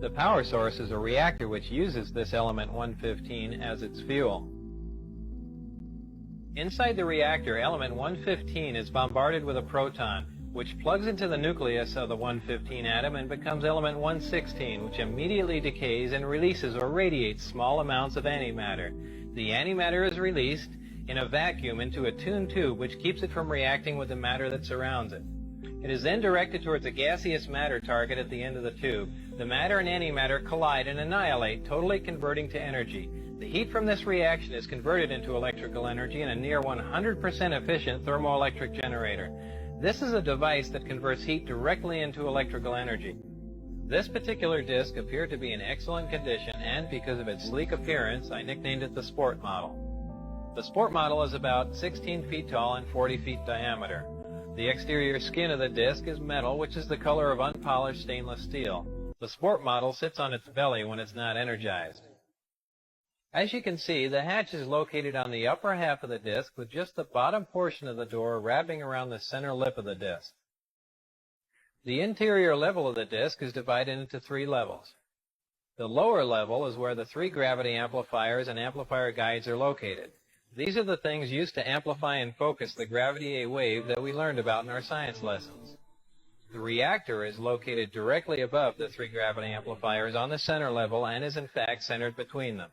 The power source is a reactor which uses this element 115 as its fuel. Inside the reactor, element 115 is bombarded with a proton, which plugs into the nucleus of the 115 atom and becomes element 116, which immediately decays and releases or radiates small amounts of antimatter. The antimatter is released in a vacuum into a tuned tube which keeps it from reacting with the matter that surrounds it. It is then directed towards a gaseous matter target at the end of the tube. The matter and antimatter collide and annihilate, totally converting to energy. The heat from this reaction is converted into electrical energy in a near 100% efficient thermoelectric generator. This is a device that converts heat directly into electrical energy. This particular disc appeared to be in excellent condition, and because of its sleek appearance, I nicknamed it the Sport Model. The Sport Model is about 16 feet tall and 40 feet diameter. The exterior skin of the disc is metal, which is the color of unpolished stainless steel. The Sport Model sits on its belly when it's not energized. As you can see, the hatch is located on the upper half of the disc with just the bottom portion of the door wrapping around the center lip of the disc. The interior level of the disc is divided into 3 levels. The lower level is where the 3 gravity amplifiers and amplifier guides are located. These are the things used to amplify and focus the gravity A wave that we learned about in our science lessons. The reactor is located directly above the 3 gravity amplifiers on the center level and is in fact centered between them.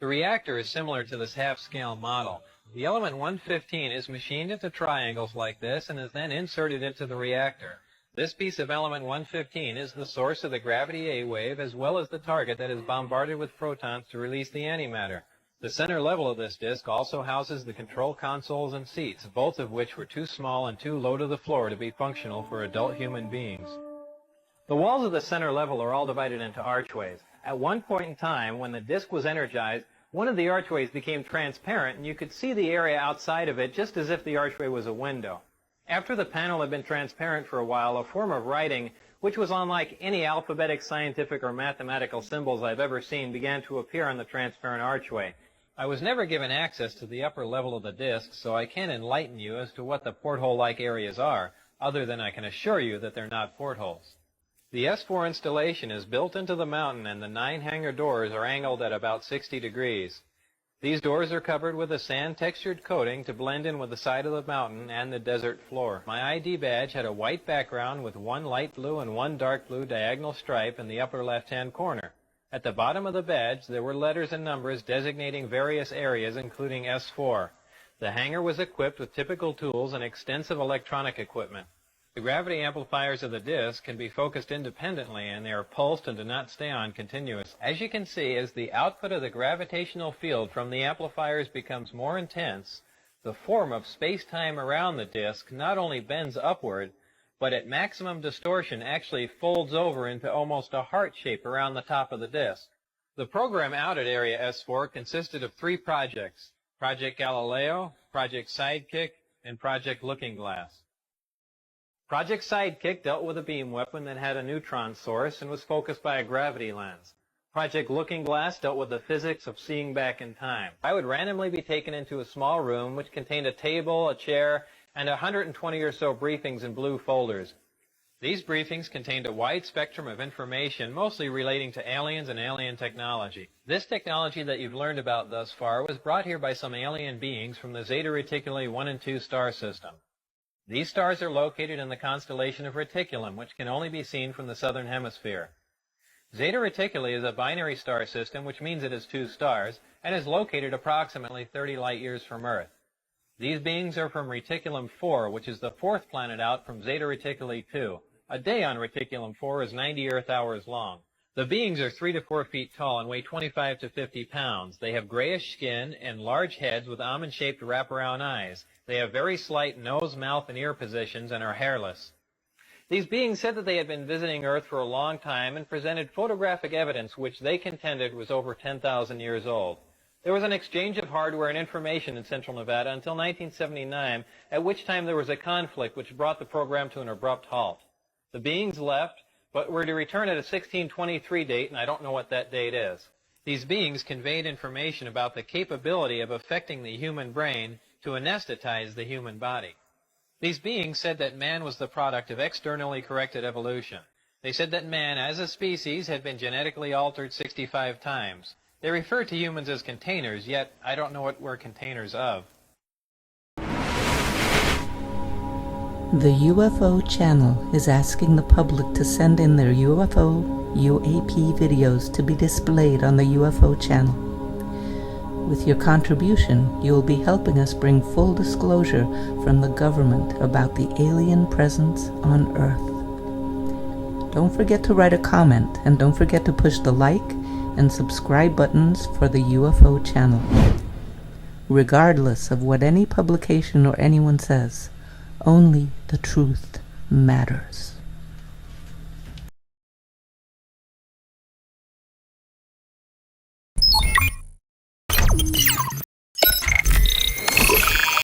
The reactor is similar to this half-scale model. The element 115 is machined into triangles like this and is then inserted into the reactor. This piece of element 115 is the source of the gravity A wave as well as the target that is bombarded with protons to release the antimatter. The center level of this disc also houses the control consoles and seats, both of which were too small and too low to the floor to be functional for adult human beings. The walls of the center level are all divided into archways. At one point in time, when the disc was energized, one of the archways became transparent and you could see the area outside of it just as if the archway was a window. After the panel had been transparent for a while, a form of writing, which was unlike any alphabetic, scientific, or mathematical symbols I've ever seen, began to appear on the transparent archway. I was never given access to the upper level of the disc, so I can't enlighten you as to what the porthole-like areas are, other than I can assure you that they're not portholes. The S4 installation is built into the mountain and the 9 hangar doors are angled at about 60 degrees. These doors are covered with a sand-textured coating to blend in with the side of the mountain and the desert floor. My ID badge had a white background with 1 light blue and 1 dark blue diagonal stripe in the upper left-hand corner. At the bottom of the badge, there were letters and numbers designating various areas, including S4. The hangar was equipped with typical tools and extensive electronic equipment. The gravity amplifiers of the disc can be focused independently and they are pulsed and do not stay on continuously. As you can see, as the output of the gravitational field from the amplifiers becomes more intense, the form of space-time around the disc not only bends upward, but at maximum distortion actually folds over into almost a heart shape around the top of the disc. The program out at Area S4 consisted of 3 projects: Project Galileo, Project Sidekick, and Project Looking Glass. Project Sidekick dealt with a beam weapon that had a neutron source and was focused by a gravity lens. Project Looking Glass dealt with the physics of seeing back in time. I would randomly be taken into a small room which contained a table, a chair, and 120 or so briefings in blue folders. These briefings contained a wide spectrum of information, mostly relating to aliens and alien technology. This technology that you've learned about thus far was brought here by some alien beings from the Zeta Reticuli 1 and 2 star system. These stars are located in the constellation of Reticulum, which can only be seen from the southern hemisphere. Zeta Reticuli is a binary star system, which means it has 2 stars, and is located approximately 30 light years from Earth. These beings are from Reticulum 4, which is the 4th planet out from Zeta Reticuli 2. A day on Reticulum 4 is 90 Earth hours long. The beings are 3 to 4 feet tall and weigh 25 to 50 pounds. They have grayish skin and large heads with almond-shaped wraparound eyes. They have very slight nose, mouth, and ear positions and are hairless. These beings said that they had been visiting Earth for a long time and presented photographic evidence which they contended was over 10,000 years old. There was an exchange of hardware and information in Central Nevada until 1979, at which time there was a conflict which brought the program to an abrupt halt. The beings left, but were to return at a 1623 date, and I don't know what that date is. These beings conveyed information about the capability of affecting the human brain to anesthetize the human body. These beings said that man was the product of externally corrected evolution. They said that man as a species had been genetically altered 65 times. They refer to humans as containers, yet I don't know what we're containers of. The UFO Channel is asking the public to send in their UAP videos to be displayed on the UFO Channel. With your contribution, you will be helping us bring full disclosure from the government about the alien presence on Earth. Don't forget to write a comment, and don't forget to push the like and subscribe buttons for the UFO Channel. Regardless of what any publication or anyone says, only the truth matters.